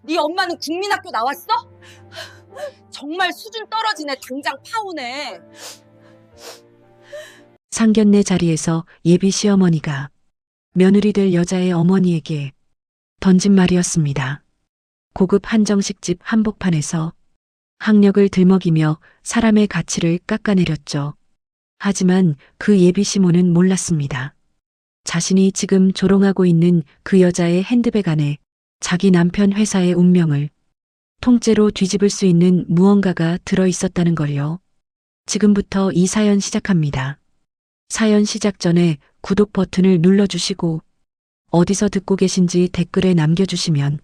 네 엄마는 국민학교 나왔어? 정말 수준 떨어지네. 당장 파혼해. 상견례 자리에서 예비 시어머니가 며느리 될 여자의 어머니에게 던진 말이었습니다. 고급 한정식집 한복판에서 학력을 들먹이며 사람의 가치를 깎아내렸죠. 하지만 그 예비 시모는 몰랐습니다. 자신이 지금 조롱하고 있는 그 여자의 핸드백 안에 자기 남편 회사의 운명을 통째로 뒤집을 수 있는 무언가가 들어 있었다는 걸요. 지금부터 이 사연 시작합니다. 사연 시작 전에 구독 버튼을 눌러주시고 어디서 듣고 계신지 댓글에 남겨주시면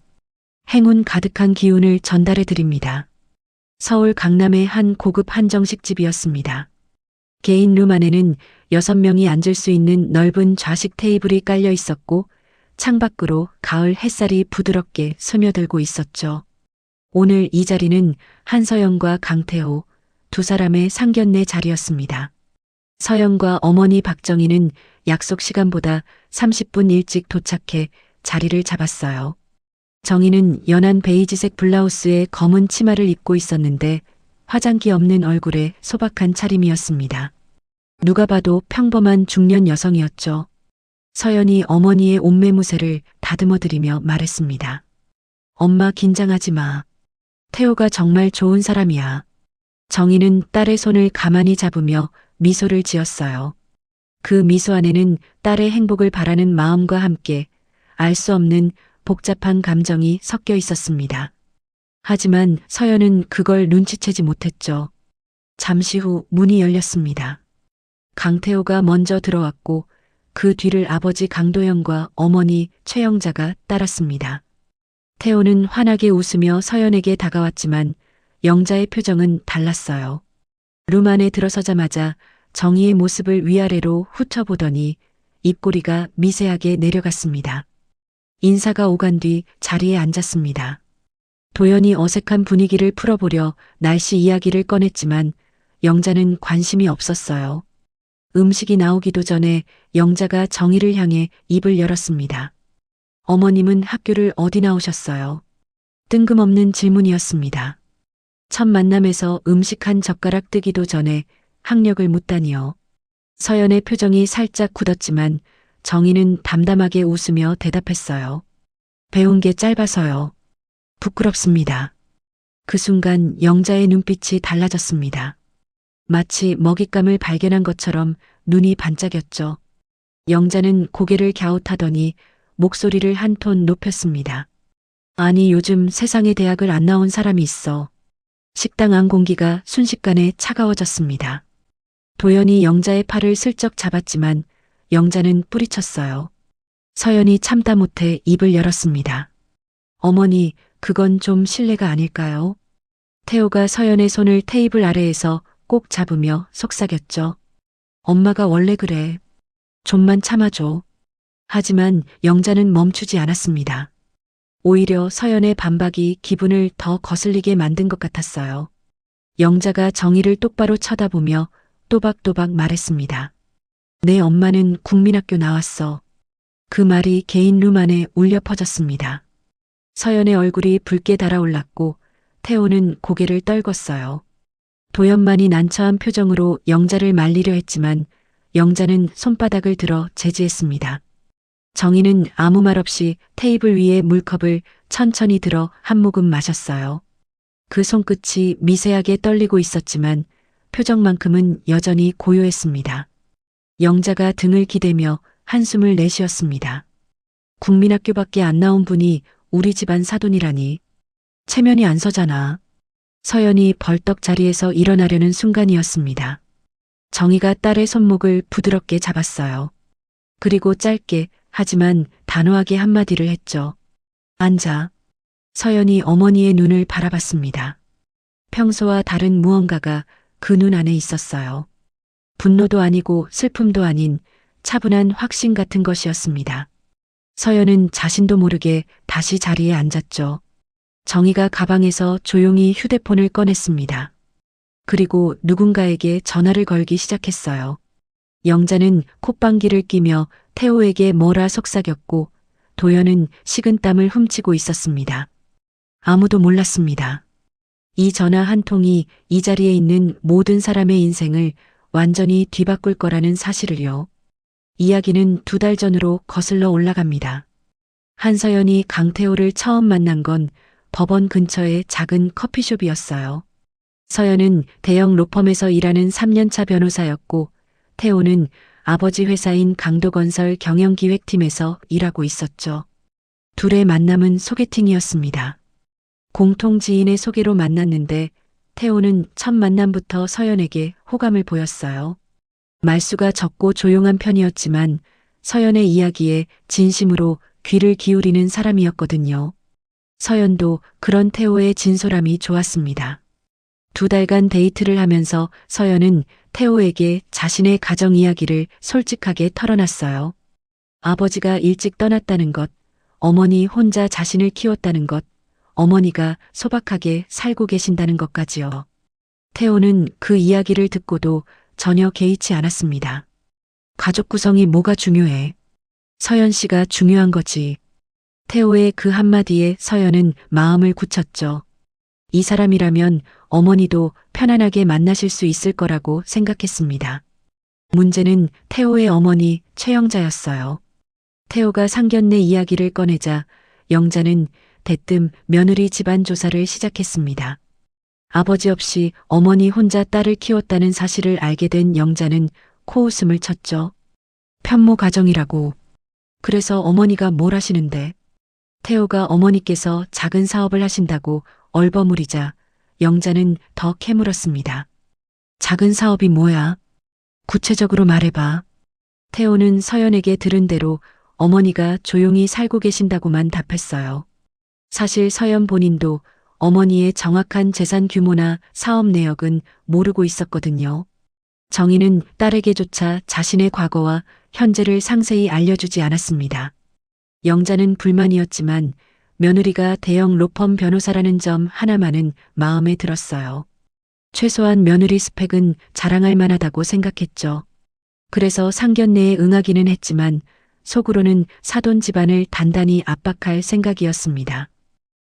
행운 가득한 기운을 전달해 드립니다. 서울 강남의 한 고급 한정식집이었습니다. 개인 룸 안에는 6명이 앉을 수 있는 넓은 좌식 테이블이 깔려 있었고 창밖으로 가을 햇살이 부드럽게 스며들고 있었죠. 오늘 이 자리는 한서연과 강태호 두 사람의 상견례 자리였습니다. 서연과 어머니 박정희는 약속 시간보다 30분 일찍 도착해 자리를 잡았어요. 정희는 연한 베이지색 블라우스에 검은 치마를 입고 있었는데 화장기 없는 얼굴에 소박한 차림이었습니다. 누가 봐도 평범한 중년 여성이었죠. 서연이 어머니의 옷매무새를 다듬어드리며 말했습니다. 엄마 긴장하지 마. 태호가 정말 좋은 사람이야. 정희는 딸의 손을 가만히 잡으며 미소를 지었어요. 그 미소 안에는 딸의 행복을 바라는 마음과 함께 알 수 없는 복잡한 감정이 섞여 있었습니다. 하지만 서연은 그걸 눈치채지 못했죠. 잠시 후 문이 열렸습니다. 강태호가 먼저 들어왔고 그 뒤를 아버지 강도영과 어머니 최영자가 따랐습니다. 태호는 환하게 웃으며 서연에게 다가왔지만 영자의 표정은 달랐어요. 룸 안에 들어서자마자 정희의 모습을 위아래로 훑어보더니 입꼬리가 미세하게 내려갔습니다. 인사가 오간 뒤 자리에 앉았습니다. 도연이 어색한 분위기를 풀어보려 날씨 이야기를 꺼냈지만 영자는 관심이 없었어요. 음식이 나오기도 전에 영자가 정희를 향해 입을 열었습니다. 어머님은 학교를 어디 나오셨어요? 뜬금없는 질문이었습니다. 첫 만남에서 음식 한 젓가락 뜨기도 전에 학력을 묻다니요. 서연의 표정이 살짝 굳었지만 정희는 담담하게 웃으며 대답했어요. 배운 게 짧아서요. 부끄럽습니다. 그 순간 영자의 눈빛이 달라졌습니다. 마치 먹잇감을 발견한 것처럼 눈이 반짝였죠. 영자는 고개를 갸웃하더니 목소리를 한 톤 높였습니다. 아니 요즘 세상에 대학을 안 나온 사람이 있어. 식당 안 공기가 순식간에 차가워졌습니다. 도연이 영자의 팔을 슬쩍 잡았지만 영자는 뿌리쳤어요. 서연이 참다 못해 입을 열었습니다. 어머니, 그건 좀 실례가 아닐까요? 태호가 서연의 손을 테이블 아래에서 꼭 잡으며 속삭였죠. 엄마가 원래 그래. 좀만 참아줘. 하지만 영자는 멈추지 않았습니다. 오히려 서연의 반박이 기분을 더 거슬리게 만든 것 같았어요. 영자가 정희를 똑바로 쳐다보며 또박또박 말했습니다. 내 엄마는 국민학교 나왔어. 그 말이 개인 룸 안에 울려 퍼졌습니다. 서연의 얼굴이 붉게 달아올랐고 태호는 고개를 떨궜어요. 도연만이 난처한 표정으로 영자를 말리려 했지만 영자는 손바닥을 들어 제지했습니다. 정희는 아무 말 없이 테이블 위에 물컵을 천천히 들어 한 모금 마셨어요. 그 손끝이 미세하게 떨리고 있었지만 표정만큼은 여전히 고요했습니다. 영자가 등을 기대며 한숨을 내쉬었습니다. 국민학교밖에 안 나온 분이 우리 집안 사돈이라니. 체면이 안 서잖아. 서연이 벌떡 자리에서 일어나려는 순간이었습니다. 정희가 딸의 손목을 부드럽게 잡았어요. 그리고 짧게 하지만 단호하게 한마디를 했죠. 앉아. 서연이 어머니의 눈을 바라봤습니다. 평소와 다른 무언가가 그 눈 안에 있었어요. 분노도 아니고 슬픔도 아닌 차분한 확신 같은 것이었습니다. 서연은 자신도 모르게 다시 자리에 앉았죠. 정희가 가방에서 조용히 휴대폰을 꺼냈습니다. 그리고 누군가에게 전화를 걸기 시작했어요. 영자는 콧방귀를 끼며 태호에게 뭐라 속삭였고 도연은 식은땀을 훔치고 있었습니다. 아무도 몰랐습니다. 이 전화 한 통이 이 자리에 있는 모든 사람의 인생을 완전히 뒤바꿀 거라는 사실을요. 이야기는 2달 전으로 거슬러 올라갑니다. 한서연이 강태호를 처음 만난 건 법원 근처의 작은 커피숍이었어요. 서연은 대형 로펌에서 일하는 3년차 변호사였고, 태호는 아버지 회사인 강도건설 경영기획팀에서 일하고 있었죠. 둘의 만남은 소개팅이었습니다. 공통 지인의 소개로 만났는데 태호는 첫 만남부터 서연에게 호감을 보였어요. 말수가 적고 조용한 편이었지만 서연의 이야기에 진심으로 귀를 기울이는 사람이었거든요. 서연도 그런 태호의 진솔함이 좋았습니다. 2달간 데이트를 하면서 서연은 태호에게 자신의 가정 이야기를 솔직하게 털어놨어요. 아버지가 일찍 떠났다는 것, 어머니 혼자 자신을 키웠다는 것, 어머니가 소박하게 살고 계신다는 것까지요. 태호는 그 이야기를 듣고도 전혀 개의치 않았습니다. 가족 구성이 뭐가 중요해? 서연 씨가 중요한 거지. 태호의 그 한마디에 서연은 마음을 굳혔죠. 이 사람이라면 어머니도 편안하게 만나실 수 있을 거라고 생각했습니다. 문제는 태호의 어머니 최영자였어요. 태호가 상견례 이야기를 꺼내자 영자는 대뜸 며느리 집안 조사를 시작했습니다. 아버지 없이 어머니 혼자 딸을 키웠다는 사실을 알게 된 영자는 코웃음을 쳤죠. 편모 가정이라고. 그래서 어머니가 뭘 하시는데? 태호가 어머니께서 작은 사업을 하신다고 얼버무리자 영자는 더 캐물었습니다. 작은 사업이 뭐야? 구체적으로 말해봐. 태호는 서연에게 들은 대로 어머니가 조용히 살고 계신다고만 답했어요. 사실 서연 본인도 어머니의 정확한 재산 규모나 사업 내역은 모르고 있었거든요. 정희는 딸에게조차 자신의 과거와 현재를 상세히 알려주지 않았습니다. 영자는 불만이었지만 며느리가 대형 로펌 변호사라는 점 하나만은 마음에 들었어요. 최소한 며느리 스펙은 자랑할 만하다고 생각했죠. 그래서 상견례에 응하기는 했지만 속으로는 사돈 집안을 단단히 압박할 생각이었습니다.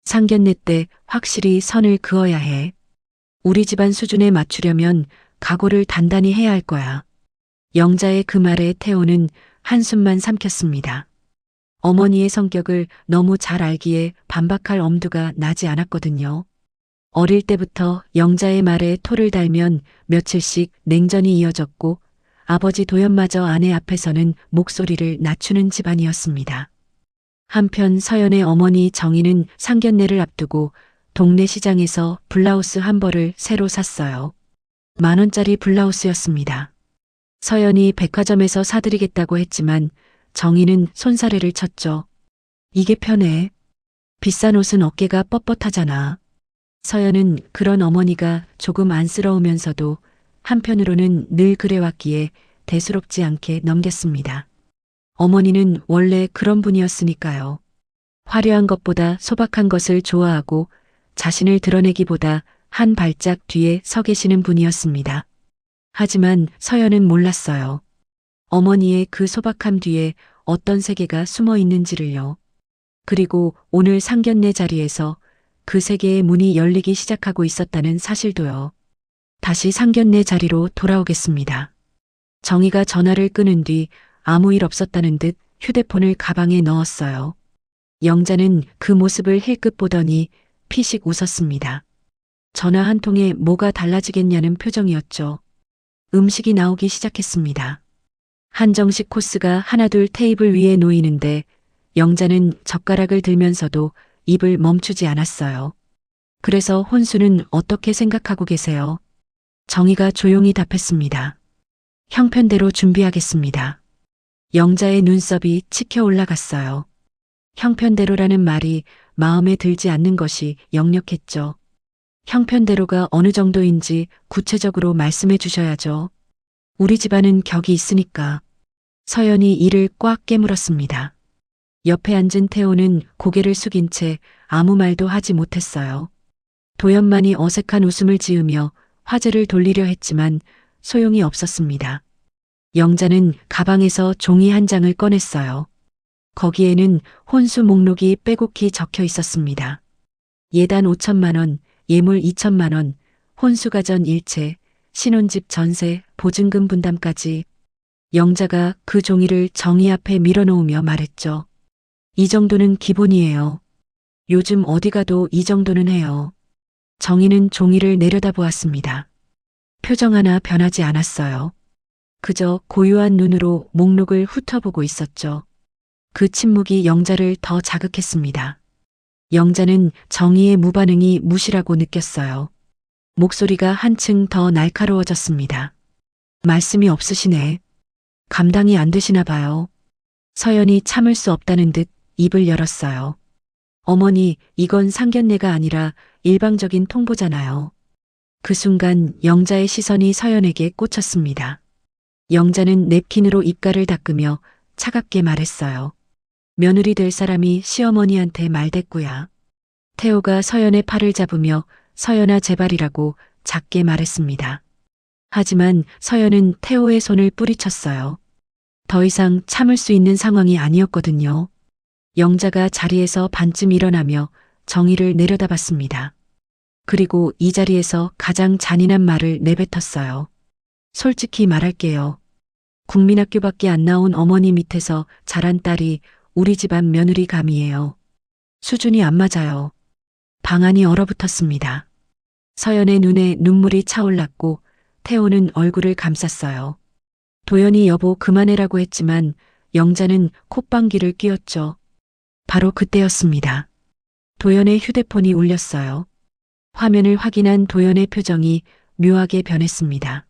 상견례 때 확실히 선을 그어야 해. 우리 집안 수준에 맞추려면 각오를 단단히 해야 할 거야. 영자의 그 말에 태호는 한숨만 삼켰습니다. 어머니의 성격을 너무 잘 알기에 반박할 엄두가 나지 않았거든요. 어릴 때부터 영자의 말에 토를 달면 며칠씩 냉전이 이어졌고 아버지 도연마저 아내 앞에서는 목소리를 낮추는 집안이었습니다. 한편 서연의 어머니 정희는 상견례를 앞두고 동네 시장에서 블라우스 한 벌을 새로 샀어요. 10,000원짜리 블라우스였습니다. 서연이 백화점에서 사드리겠다고 했지만 정희는 손사래를 쳤죠. 이게 편해. 비싼 옷은 어깨가 뻣뻣하잖아. 서연은 그런 어머니가 조금 안쓰러우면서도 한편으로는 늘 그래왔기에 대수롭지 않게 넘겼습니다. 어머니는 원래 그런 분이었으니까요. 화려한 것보다 소박한 것을 좋아하고 자신을 드러내기보다 한 발짝 뒤에 서 계시는 분이었습니다. 하지만 서연은 몰랐어요. 어머니의 그 소박함 뒤에 어떤 세계가 숨어 있는지를요. 그리고 오늘 상견례 자리에서 그 세계의 문이 열리기 시작하고 있었다는 사실도요. 다시 상견례 자리로 돌아오겠습니다. 정희가 전화를 끊은 뒤 아무 일 없었다는 듯 휴대폰을 가방에 넣었어요. 영자는 그 모습을 힐끗 보더니 피식 웃었습니다. 전화 한 통에 뭐가 달라지겠냐는 표정이었죠. 음식이 나오기 시작했습니다. 한정식 코스가 하나둘 테이블 위에 놓이는데 영자는 젓가락을 들면서도 입을 멈추지 않았어요. 그래서 혼수는 어떻게 생각하고 계세요? 정희가 조용히 답했습니다. 형편대로 준비하겠습니다. 영자의 눈썹이 치켜 올라갔어요. 형편대로라는 말이 마음에 들지 않는 것이 역력했죠. 형편대로가 어느 정도인지 구체적으로 말씀해 주셔야죠. 우리 집안은 격이 있으니까. 서연이 이를 꽉 깨물었습니다. 옆에 앉은 태호는 고개를 숙인 채 아무 말도 하지 못했어요. 도연만이 어색한 웃음을 지으며 화제를 돌리려 했지만 소용이 없었습니다. 영자는 가방에서 종이 한 장을 꺼냈어요. 거기에는 혼수 목록이 빼곡히 적혀 있었습니다. 예단 5천만 원, 예물 2천만 원, 혼수가전 일체, 신혼집 전세, 보증금 분담까지. 영자가 그 종이를 정희 앞에 밀어놓으며 말했죠. 이 정도는 기본이에요. 요즘 어디 가도 이 정도는 해요. 정희는 종이를 내려다보았습니다. 표정 하나 변하지 않았어요. 그저 고요한 눈으로 목록을 훑어보고 있었죠. 그 침묵이 영자를 더 자극했습니다. 영자는 정희의 무반응이 무시라고 느꼈어요. 목소리가 한층 더 날카로워졌습니다. 말씀이 없으시네. 감당이 안 되시나 봐요. 서연이 참을 수 없다는 듯 입을 열었어요. 어머니, 이건 상견례가 아니라 일방적인 통보잖아요. 그 순간 영자의 시선이 서연에게 꽂혔습니다. 영자는 냅킨으로 입가를 닦으며 차갑게 말했어요. 며느리 될 사람이 시어머니한테 말댔구야. 태호가 서연의 팔을 잡으며 서연아 제발이라고 작게 말했습니다. 하지만 서연은 태호의 손을 뿌리쳤어요. 더 이상 참을 수 있는 상황이 아니었거든요. 영자가 자리에서 반쯤 일어나며 정희를 내려다봤습니다. 그리고 이 자리에서 가장 잔인한 말을 내뱉었어요. 솔직히 말할게요. 국민학교밖에 안 나온 어머니 밑에서 자란 딸이 우리 집안 며느리 감이에요. 수준이 안 맞아요. 방안이 얼어붙었습니다. 서연의 눈에 눈물이 차올랐고 태호는 얼굴을 감쌌어요. 도연이 여보 그만해라고 했지만 영자는 콧방귀를 뀌었죠. 바로 그때였습니다. 도연의 휴대폰이 울렸어요. 화면을 확인한 도연의 표정이 묘하게 변했습니다.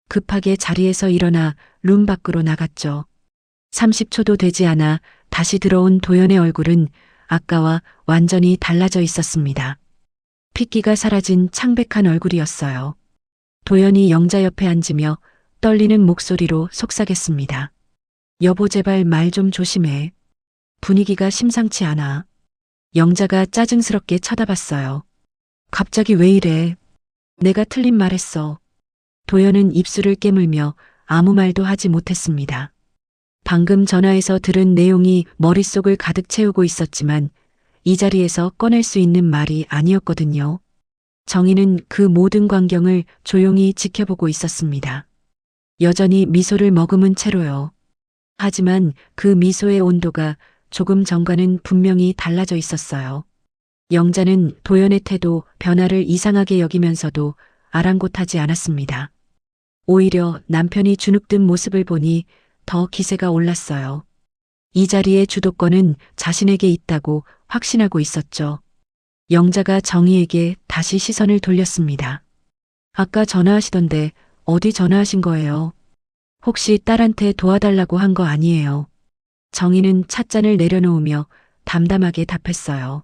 급하게 자리에서 일어나 룸 밖으로 나갔죠. 30초도 되지 않아 다시 들어온 도연의 얼굴은 아까와 완전히 달라져 있었습니다. 핏기가 사라진 창백한 얼굴이었어요. 도연이 영자 옆에 앉으며 떨리는 목소리로 속삭였습니다. 여보 제발 말 좀 조심해. 분위기가 심상치 않아. 영자가 짜증스럽게 쳐다봤어요. 갑자기 왜 이래? 내가 틀린 말 했어. 도연은 입술을 깨물며 아무 말도 하지 못했습니다. 방금 전화에서 들은 내용이 머릿속을 가득 채우고 있었지만 이 자리에서 꺼낼 수 있는 말이 아니었거든요. 정희는 그 모든 광경을 조용히 지켜보고 있었습니다. 여전히 미소를 머금은 채로요. 하지만 그 미소의 온도가 조금 전과는 분명히 달라져 있었어요. 영자는 도연의 태도 변화를 이상하게 여기면서도 아랑곳하지 않았습니다. 오히려 남편이 주눅든 모습을 보니 더 기세가 올랐어요. 이 자리의 주도권은 자신에게 있다고 확신하고 있었죠. 영자가 정희에게 다시 시선을 돌렸습니다. 아까 전화하시던데 어디 전화하신 거예요? 혹시 딸한테 도와달라고 한 거 아니에요? 정희는 찻잔을 내려놓으며 담담하게 답했어요.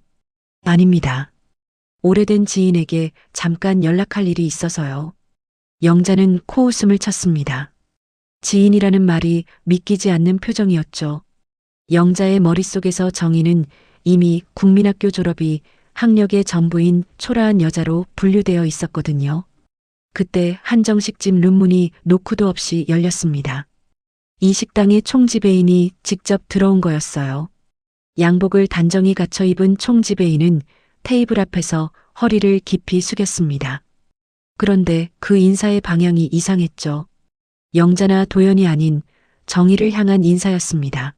아닙니다. 오래된 지인에게 잠깐 연락할 일이 있어서요. 영자는 코웃음을 쳤습니다. 지인이라는 말이 믿기지 않는 표정이었죠. 영자의 머릿속에서 정희는 이미 국민학교 졸업이 학력의 전부인 초라한 여자로 분류되어 있었거든요. 그때 한정식집 룸문이 노크도 없이 열렸습니다. 이 식당의 총지배인이 직접 들어온 거였어요. 양복을 단정히 갖춰 입은 총지배인은 테이블 앞에서 허리를 깊이 숙였습니다. 그런데 그 인사의 방향이 이상했죠. 영자나 도연이 아닌 정희를 향한 인사였습니다.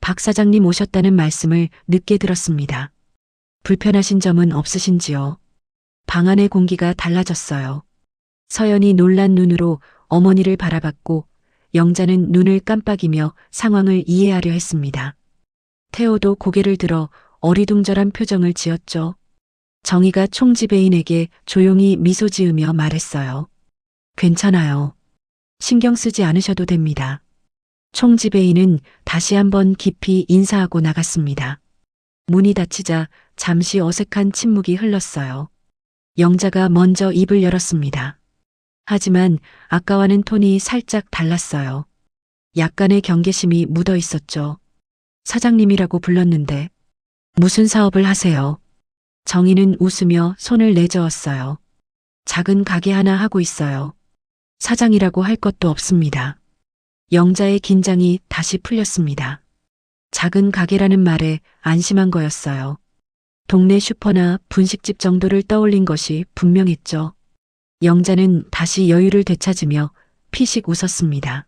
박 사장님 오셨다는 말씀을 늦게 들었습니다. 불편하신 점은 없으신지요? 방 안의 공기가 달라졌어요. 서연이 놀란 눈으로 어머니를 바라봤고 영자는 눈을 깜빡이며 상황을 이해하려 했습니다. 태호도 고개를 들어 어리둥절한 표정을 지었죠. 정희가 총지배인에게 조용히 미소 지으며 말했어요. 괜찮아요. 신경 쓰지 않으셔도 됩니다. 총지배인은 다시 한번 깊이 인사하고 나갔습니다. 문이 닫히자 잠시 어색한 침묵이 흘렀어요. 영자가 먼저 입을 열었습니다. 하지만 아까와는 톤이 살짝 달랐어요. 약간의 경계심이 묻어 있었죠. 사장님이라고 불렀는데 무슨 사업을 하세요? 정희는 웃으며 손을 내저었어요. 작은 가게 하나 하고 있어요. 사장이라고 할 것도 없습니다. 영자의 긴장이 다시 풀렸습니다. 작은 가게라는 말에 안심한 거였어요. 동네 슈퍼나 분식집 정도를 떠올린 것이 분명했죠. 영자는 다시 여유를 되찾으며 피식 웃었습니다.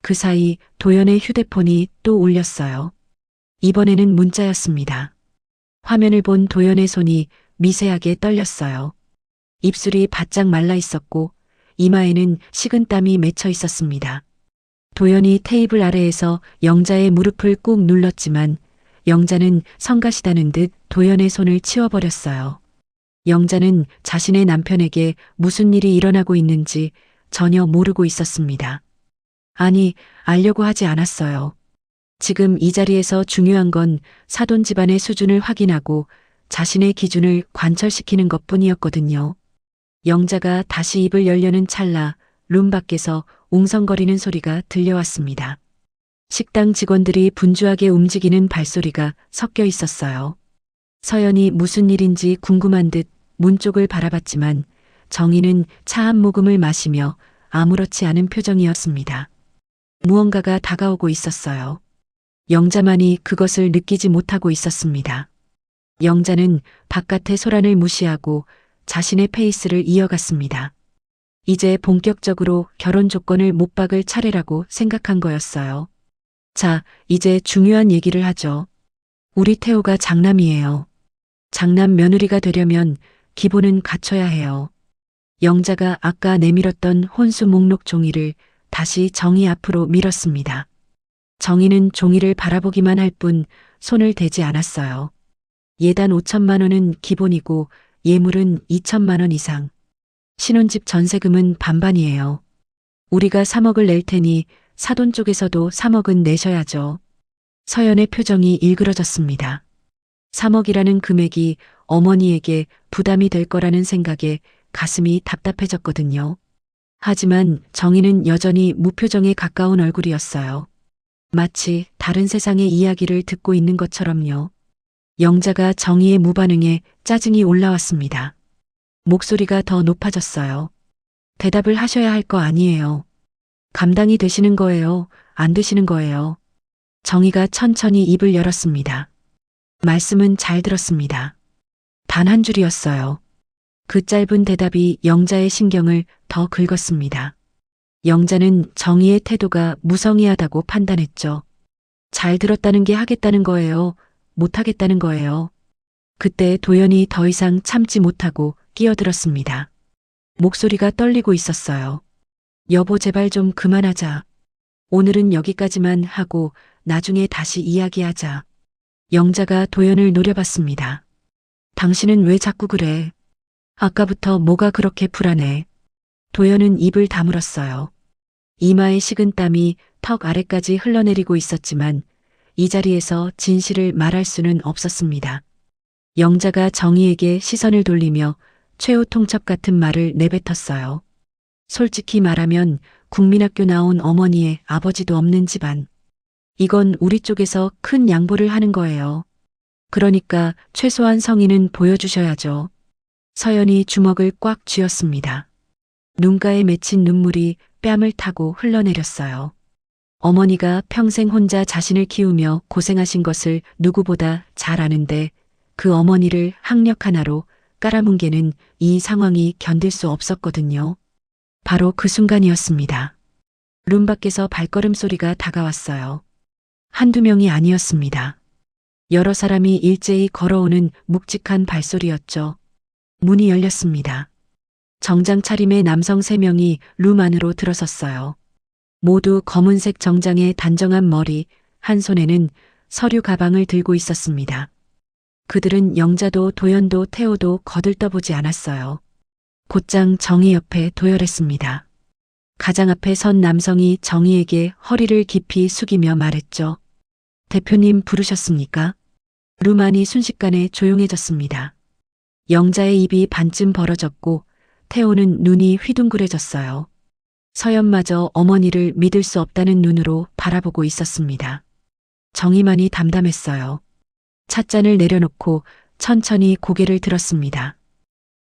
그 사이 도연의 휴대폰이 또 울렸어요. 이번에는 문자였습니다. 화면을 본 도연의 손이 미세하게 떨렸어요. 입술이 바짝 말라 있었고 이마에는 식은땀이 맺혀 있었습니다. 도연이 테이블 아래에서 영자의 무릎을 꾹 눌렀지만 영자는 성가시다는 듯 도연의 손을 치워버렸어요. 영자는 자신의 남편에게 무슨 일이 일어나고 있는지 전혀 모르고 있었습니다. 아니, 알려고 하지 않았어요. 지금 이 자리에서 중요한 건 사돈 집안의 수준을 확인하고 자신의 기준을 관철시키는 것뿐이었거든요. 영자가 다시 입을 열려는 찰나 룸 밖에서 웅성거리는 소리가 들려왔습니다. 식당 직원들이 분주하게 움직이는 발소리가 섞여 있었어요. 서연이 무슨 일인지 궁금한 듯 문 쪽을 바라봤지만 정희는 차 한 모금을 마시며 아무렇지 않은 표정이었습니다. 무언가가 다가오고 있었어요. 영자만이 그것을 느끼지 못하고 있었습니다. 영자는 바깥의 소란을 무시하고 자신의 페이스를 이어갔습니다. 이제 본격적으로 결혼 조건을 못 박을 차례라고 생각한 거였어요. 자, 이제 중요한 얘기를 하죠. 우리 태호가 장남이에요. 장남 며느리가 되려면 기본은 갖춰야 해요. 영자가 아까 내밀었던 혼수 목록 종이를 다시 정희 앞으로 밀었습니다. 정희는 종이를 바라보기만 할 뿐 손을 대지 않았어요. 예단 5천만 원은 기본이고 예물은 2천만 원 이상. 신혼집 전세금은 반반이에요. 우리가 3억을 낼 테니 사돈 쪽에서도 3억은 내셔야죠. 서연의 표정이 일그러졌습니다. 3억이라는 금액이 어머니에게 부담이 될 거라는 생각에 가슴이 답답해졌거든요. 하지만 정희는 여전히 무표정에 가까운 얼굴이었어요. 마치 다른 세상의 이야기를 듣고 있는 것처럼요. 영자가 정희의 무반응에 짜증이 올라왔습니다. 목소리가 더 높아졌어요. 대답을 하셔야 할 거 아니에요. 감당이 되시는 거예요? 안 되시는 거예요? 정희가 천천히 입을 열었습니다. 말씀은 잘 들었습니다. 단 한 줄이었어요. 그 짧은 대답이 영자의 신경을 더 긁었습니다. 영자는 정희의 태도가 무성의하다고 판단했죠. 잘 들었다는 게 하겠다는 거예요? 못 하겠다는 거예요? 그때 도연이 더 이상 참지 못하고 끼어들었습니다. 목소리가 떨리고 있었어요. 여보, 제발 좀 그만하자. 오늘은 여기까지만 하고 나중에 다시 이야기하자. 영자가 도연을 노려봤습니다. 당신은 왜 자꾸 그래? 아까부터 뭐가 그렇게 불안해? 도연은 입을 다물었어요. 이마의 식은땀이 턱 아래까지 흘러내리고 있었지만 이 자리에서 진실을 말할 수는 없었습니다. 영자가 정희에게 시선을 돌리며 최후 통첩 같은 말을 내뱉었어요. 솔직히 말하면 국민학교 나온 어머니의 아버지도 없는 집안. 이건 우리 쪽에서 큰 양보를 하는 거예요. 그러니까 최소한 성의는 보여주셔야죠. 서연이 주먹을 꽉 쥐었습니다. 눈가에 맺힌 눈물이 뺨을 타고 흘러내렸어요. 어머니가 평생 혼자 자신을 키우며 고생하신 것을 누구보다 잘 아는데 그 어머니를 학력 하나로 깔아뭉개는 이 상황이 견딜 수 없었거든요. 바로 그 순간이었습니다. 룸 밖에서 발걸음 소리가 다가왔어요. 한두 명이 아니었습니다. 여러 사람이 일제히 걸어오는 묵직한 발소리였죠. 문이 열렸습니다. 정장 차림의 남성 3명이 룸 안으로 들어섰어요. 모두 검은색 정장에 단정한 머리, 한 손에는 서류 가방을 들고 있었습니다. 그들은 영자도 도연도 태호도 거들떠보지 않았어요. 곧장 정희 옆에 도열했습니다. 가장 앞에 선 남성이 정희에게 허리를 깊이 숙이며 말했죠. 대표님 부르셨습니까? 룸 안이 순식간에 조용해졌습니다. 영자의 입이 반쯤 벌어졌고 태호는 눈이 휘둥그레졌어요. 서연마저 어머니를 믿을 수 없다는 눈으로 바라보고 있었습니다. 정희만이 담담했어요. 찻잔을 내려놓고 천천히 고개를 들었습니다.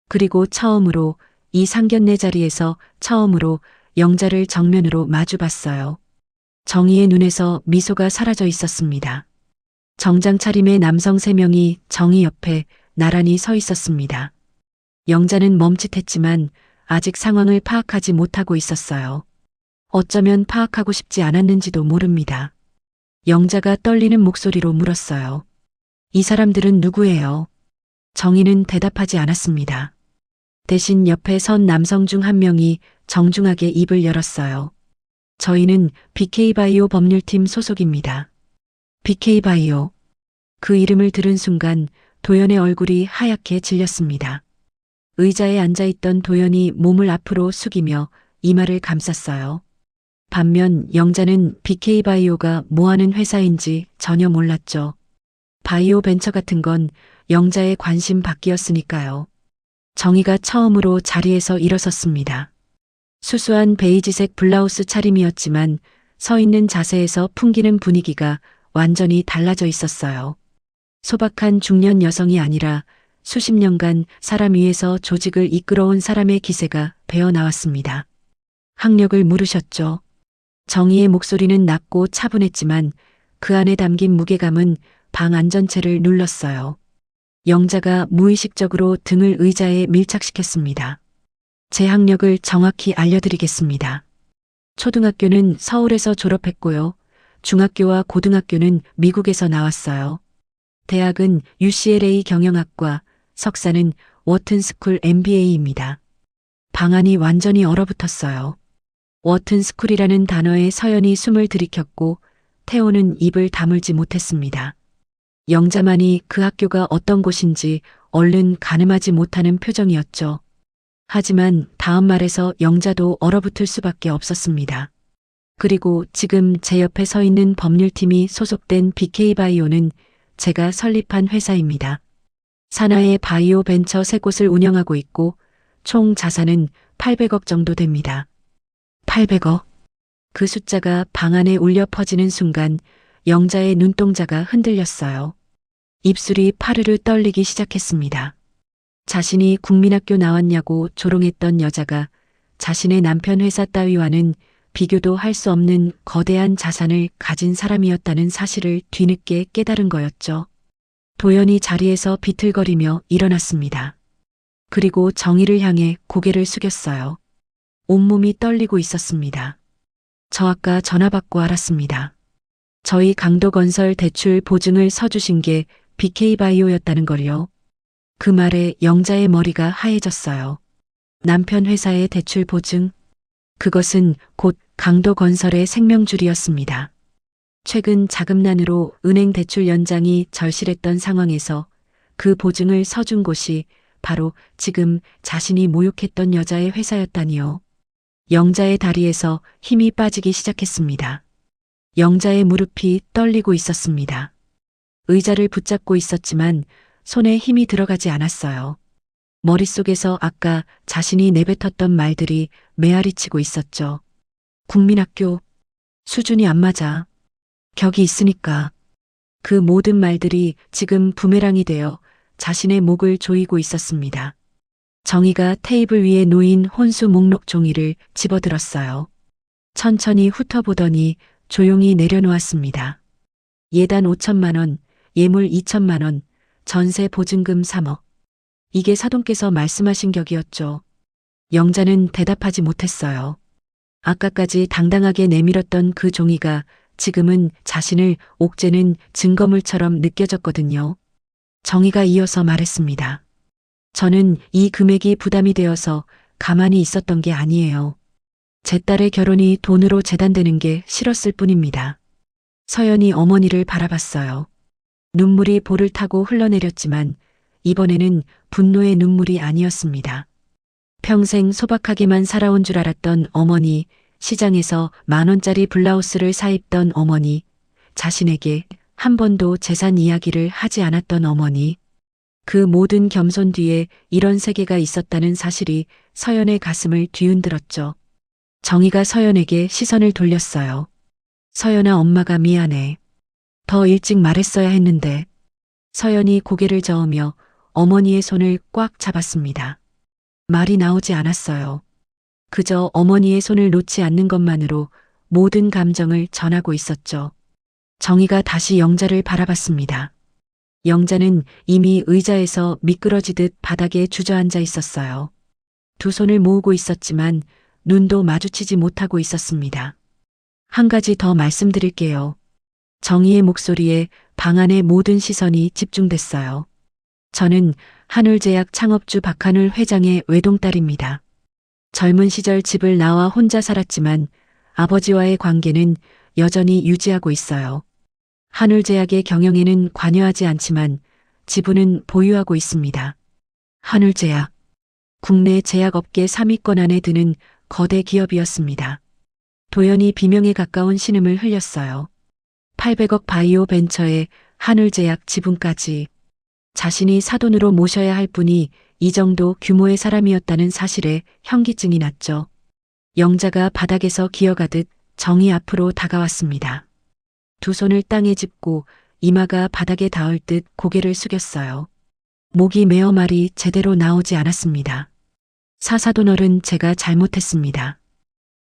그리고 처음으로 이 상견례 자리에서 처음으로 영자를 정면으로 마주봤어요. 정희의 눈에서 미소가 사라져 있었습니다. 정장 차림의 남성 3명이 정희 옆에 나란히 서 있었습니다. 영자는 멈칫했지만 아직 상황을 파악하지 못하고 있었어요. 어쩌면 파악하고 싶지 않았는지도 모릅니다. 영자가 떨리는 목소리로 물었어요. 이 사람들은 누구예요? 정희는 대답하지 않았습니다. 대신 옆에 선 남성 중 한 명이 정중하게 입을 열었어요. 저희는 BK바이오 법률팀 소속입니다. BK바이오. 그 이름을 들은 순간 도연의 얼굴이 하얗게 질렸습니다. 의자에 앉아있던 도연이 몸을 앞으로 숙이며 이마를 감쌌어요. 반면 영자는 BK바이오가 뭐하는 회사인지 전혀 몰랐죠. 바이오 벤처 같은 건 영자의 관심 밖이었으니까요. 정희가 처음으로 자리에서 일어섰습니다. 수수한 베이지색 블라우스 차림이었지만 서 있는 자세에서 풍기는 분위기가 완전히 달라져 있었어요. 소박한 중년 여성이 아니라 수십 년간 사람 위에서 조직을 이끌어온 사람의 기세가 배어 나왔습니다. 학력을 물으셨죠. 정희의 목소리는 낮고 차분했지만 그 안에 담긴 무게감은 방 안전체를 눌렀어요. 영자가 무의식적으로 등을 의자에 밀착시켰습니다. 제 학력을 정확히 알려드리겠습니다. 초등학교는 서울에서 졸업했고요. 중학교와 고등학교는 미국에서 나왔어요. 대학은 UCLA 경영학과, 석사는 워튼스쿨 MBA입니다. 방안이 완전히 얼어붙었어요. 워튼스쿨이라는 단어에 서연이 숨을 들이켰고 태호는 입을 다물지 못했습니다. 영자만이 그 학교가 어떤 곳인지 얼른 가늠하지 못하는 표정이었죠. 하지만 다음 말에서 영자도 얼어붙을 수밖에 없었습니다. 그리고 지금 제 옆에 서 있는 법률팀이 소속된 BK바이오는 제가 설립한 회사입니다. 산하의 바이오 벤처 3곳을 운영하고 있고 총 자산은 800억 정도 됩니다. 800억. 그 숫자가 방 안에 울려 퍼지는 순간 영자의 눈동자가 흔들렸어요. 입술이 파르르 떨리기 시작했습니다. 자신이 국민학교 나왔냐고 조롱했던 여자가 자신의 남편 회사 따위와는 비교도 할 수 없는 거대한 자산을 가진 사람이었다는 사실을 뒤늦게 깨달은 거였죠. 도연이 자리에서 비틀거리며 일어났습니다. 그리고 정희를 향해 고개를 숙였어요. 온몸이 떨리고 있었습니다. 저 아까 전화 받고 알았습니다. 저희 강도건설 대출 보증을 서주신 게 BK바이오였다는 걸요. 그 말에 영자의 머리가 하얘졌어요. 남편 회사의 대출 보증? 그것은 곧 강도건설의 생명줄이었습니다. 최근 자금난으로 은행 대출 연장이 절실했던 상황에서 그 보증을 서준 곳이 바로 지금 자신이 모욕했던 여자의 회사였다니요. 영자의 다리에서 힘이 빠지기 시작했습니다. 영자의 무릎이 떨리고 있었습니다. 의자를 붙잡고 있었지만 손에 힘이 들어가지 않았어요. 머릿속에서 아까 자신이 내뱉었던 말들이 메아리치고 있었죠. 국민학교, 수준이 안 맞아. 격이 있으니까. 그 모든 말들이 지금 부메랑이 되어 자신의 목을 조이고 있었습니다. 정희가 테이블 위에 놓인 혼수 목록 종이를 집어들었어요. 천천히 훑어보더니 조용히 내려놓았습니다. 예단 5천만 원, 예물 2천만 원, 전세 보증금 3억. 이게 사돈께서 말씀하신 격이었죠. 영자는 대답하지 못했어요. 아까까지 당당하게 내밀었던 그 종이가 지금은 자신을 옥죄는 증거물처럼 느껴졌거든요. 정희가 이어서 말했습니다. 저는 이 금액이 부담이 되어서 가만히 있었던 게 아니에요. 제 딸의 결혼이 돈으로 재단되는 게 싫었을 뿐입니다. 서연이 어머니를 바라봤어요. 눈물이 볼을 타고 흘러내렸지만 이번에는 분노의 눈물이 아니었습니다. 평생 소박하게만 살아온 줄 알았던 어머니, 시장에서 10,000원짜리 블라우스를 사입던 어머니, 자신에게 한 번도 재산 이야기를 하지 않았던 어머니, 그 모든 겸손 뒤에 이런 세계가 있었다는 사실이 서연의 가슴을 뒤흔들었죠. 정희가 서연에게 시선을 돌렸어요. 서연아, 엄마가 미안해. 더 일찍 말했어야 했는데. 서연이 고개를 저으며 어머니의 손을 꽉 잡았습니다. 말이 나오지 않았어요. 그저 어머니의 손을 놓지 않는 것만으로 모든 감정을 전하고 있었죠. 정희가 다시 영자를 바라봤습니다. 영자는 이미 의자에서 미끄러지듯 바닥에 주저앉아 있었어요. 두 손을 모으고 있었지만 눈도 마주치지 못하고 있었습니다. 한 가지 더 말씀드릴게요. 정희의 목소리에 방 안의 모든 시선이 집중됐어요. 저는 한울제약 창업주 박한울 회장의 외동딸입니다. 젊은 시절 집을 나와 혼자 살았지만 아버지와의 관계는 여전히 유지하고 있어요. 한울제약의 경영에는 관여하지 않지만 지분은 보유하고 있습니다. 한울제약, 국내 제약업계 3위권 안에 드는 거대 기업이었습니다. 도연이 비명에 가까운 신음을 흘렸어요. 800억 바이오 벤처에 한울제약 지분까지. 자신이 사돈으로 모셔야 할 분이 이 정도 규모의 사람이었다는 사실에 현기증이 났죠. 영자가 바닥에서 기어가듯 정희 앞으로 다가왔습니다. 두 손을 땅에 짚고 이마가 바닥에 닿을 듯 고개를 숙였어요. 목이 메어 말이 제대로 나오지 않았습니다. 사사돈 어른, 제가 잘못했습니다.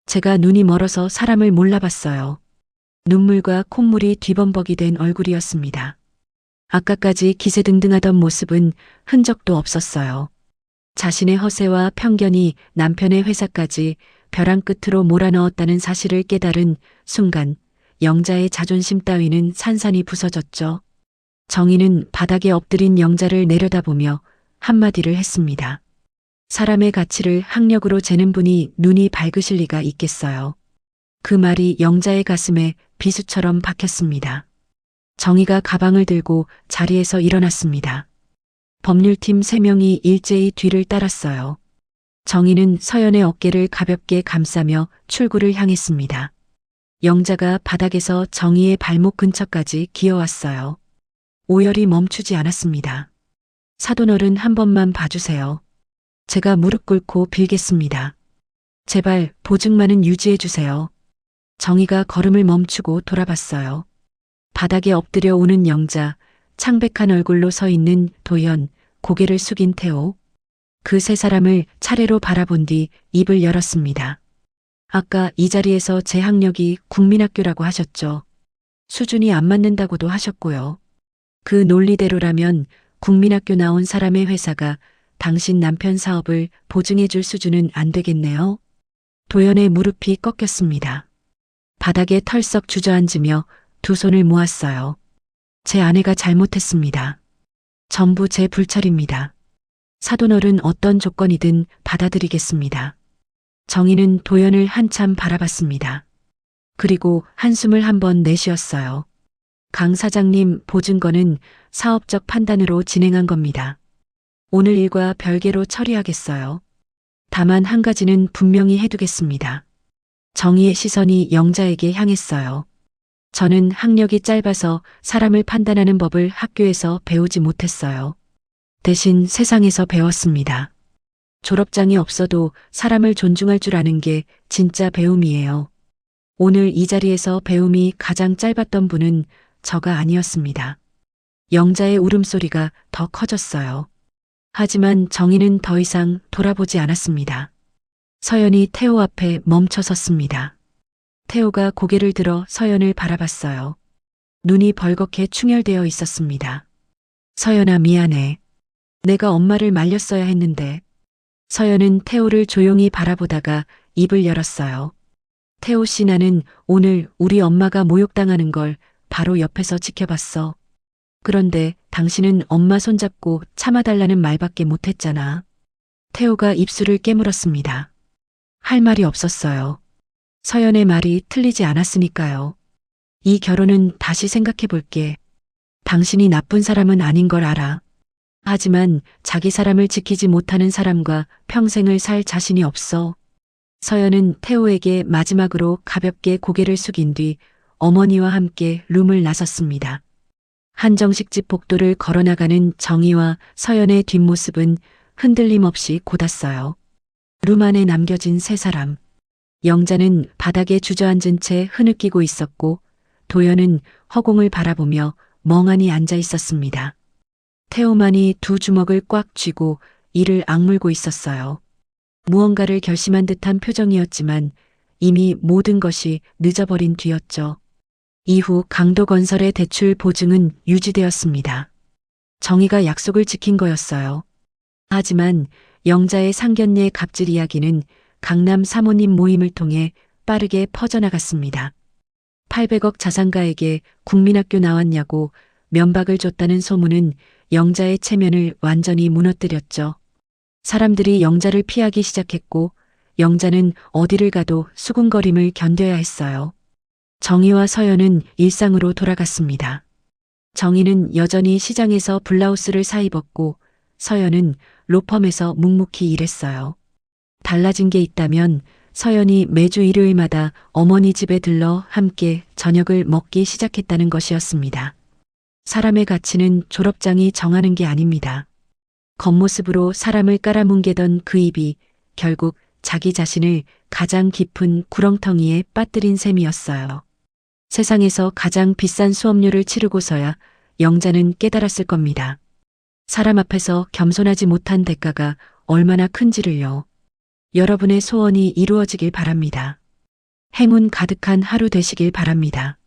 제가 눈이 멀어서 사람을 몰라봤어요. 눈물과 콧물이 뒤범벅이 된 얼굴이었습니다. 아까까지 기세등등하던 모습은 흔적도 없었어요. 자신의 허세와 편견이 남편의 회사까지 벼랑 끝으로 몰아넣었다는 사실을 깨달은 순간 영자의 자존심 따위는 산산이 부서졌죠. 정희는 바닥에 엎드린 영자를 내려다보며 한마디를 했습니다. 사람의 가치를 학력으로 재는 분이 눈이 밝으실 리가 있겠어요. 그 말이 영자의 가슴에 비수처럼 박혔습니다. 정희가 가방을 들고 자리에서 일어났습니다. 법률팀 3명이 일제히 뒤를 따랐어요. 정희는 서연의 어깨를 가볍게 감싸며 출구를 향했습니다. 영자가 바닥에서 정희의 발목 근처까지 기어왔어요. 오열이 멈추지 않았습니다. 사돈어른, 한 번만 봐주세요. 제가 무릎 꿇고 빌겠습니다. 제발 보증만은 유지해 주세요. 정희가 걸음을 멈추고 돌아봤어요. 바닥에 엎드려 오는 영자, 창백한 얼굴로 서 있는 도연, 고개를 숙인 태호. 그 세 사람을 차례로 바라본 뒤 입을 열었습니다. 아까 이 자리에서 제 학력이 국민학교라고 하셨죠. 수준이 안 맞는다고도 하셨고요. 그 논리대로라면 국민학교 나온 사람의 회사가 당신 남편 사업을 보증해 줄 수준은 안 되겠네요. 도연의 무릎이 꺾였습니다. 바닥에 털썩 주저앉으며 두 손을 모았어요. 제 아내가 잘못했습니다. 전부 제 불찰입니다. 사돈어른, 어떤 조건이든 받아들이겠습니다. 정희는 도연을 한참 바라봤습니다. 그리고 한숨을 한번 내쉬었어요. 강 사장님, 보증건은 사업적 판단으로 진행한 겁니다. 오늘 일과 별개로 처리하겠어요. 다만 한 가지는 분명히 해두겠습니다. 정희의 시선이 영자에게 향했어요. 저는 학력이 짧아서 사람을 판단하는 법을 학교에서 배우지 못했어요. 대신 세상에서 배웠습니다. 졸업장이 없어도 사람을 존중할 줄 아는 게 진짜 배움이에요. 오늘 이 자리에서 배움이 가장 짧았던 분은 저가 아니었습니다. 영자의 울음소리가 더 커졌어요. 하지만 정희는 더 이상 돌아보지 않았습니다. 서연이 태호 앞에 멈춰 섰습니다. 태호가 고개를 들어 서연을 바라봤어요. 눈이 벌겋게 충혈되어 있었습니다. 서연아, 미안해. 내가 엄마를 말렸어야 했는데. 서연은 태호를 조용히 바라보다가 입을 열었어요. 태호 씨, 나는 오늘 우리 엄마가 모욕당하는 걸 바로 옆에서 지켜봤어. 그런데 당신은 엄마 손잡고 참아달라는 말밖에 못했잖아. 태호가 입술을 깨물었습니다. 할 말이 없었어요. 서연의 말이 틀리지 않았으니까요. 이 결혼은 다시 생각해 볼게. 당신이 나쁜 사람은 아닌 걸 알아. 하지만 자기 사람을 지키지 못하는 사람과 평생을 살 자신이 없어. 서연은 태호에게 마지막으로 가볍게 고개를 숙인 뒤 어머니와 함께 룸을 나섰습니다. 한정식 집 복도를 걸어나가는 정희와 서연의 뒷모습은 흔들림 없이 곧았어요. 룸 안에 남겨진 세 사람. 영자는 바닥에 주저앉은 채 흐느끼고 있었고 도연은 허공을 바라보며 멍하니 앉아 있었습니다. 태호만이 두 주먹을 꽉 쥐고 이를 악물고 있었어요. 무언가를 결심한 듯한 표정이었지만 이미 모든 것이 늦어버린 뒤였죠. 이후 강도건설의 대출 보증은 유지되었습니다. 정희가 약속을 지킨 거였어요. 하지만 영자의 상견례 갑질 이야기는 강남 사모님 모임을 통해 빠르게 퍼져나갔습니다. 800억 자산가에게 국민학교 나왔냐고 면박을 줬다는 소문은 영자의 체면을 완전히 무너뜨렸죠. 사람들이 영자를 피하기 시작했고 영자는 어디를 가도 수군거림을 견뎌야 했어요. 정희와 서연은 일상으로 돌아갔습니다. 정희는 여전히 시장에서 블라우스를 사입었고 서연은 로펌에서 묵묵히 일했어요. 달라진 게 있다면 서연이 매주 일요일마다 어머니 집에 들러 함께 저녁을 먹기 시작했다는 것이었습니다. 사람의 가치는 졸업장이 정하는 게 아닙니다. 겉모습으로 사람을 깔아뭉개던 그 입이 결국 자기 자신을 가장 깊은 구렁텅이에 빠뜨린 셈이었어요. 세상에서 가장 비싼 수업료를 치르고서야 영자는 깨달았을 겁니다. 사람 앞에서 겸손하지 못한 대가가 얼마나 큰지를요. 여러분의 소원이 이루어지길 바랍니다. 행운 가득한 하루 되시길 바랍니다.